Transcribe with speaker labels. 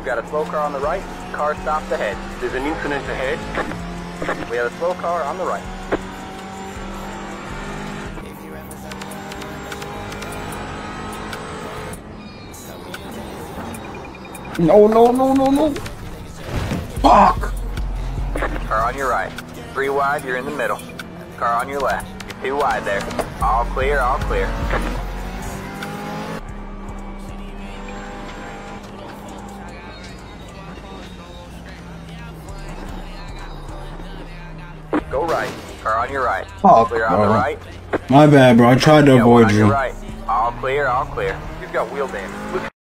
Speaker 1: We've got a slow car on the right. Car stopped ahead. There's an incident ahead. We have a slow car on the right.
Speaker 2: No, no, no, no, no. Fuck.
Speaker 1: Car on your right. 3 wide, you're in the middle. Car on your left. You're 2 wide there. All clear, all clear. Go right. Car on your right.
Speaker 2: Fuck,
Speaker 1: Clear on the
Speaker 2: bro.
Speaker 1: right.
Speaker 2: My bad, bro. I tried to avoid
Speaker 1: on
Speaker 2: you.
Speaker 1: your right. All clear, all clear. You've got wheel damage.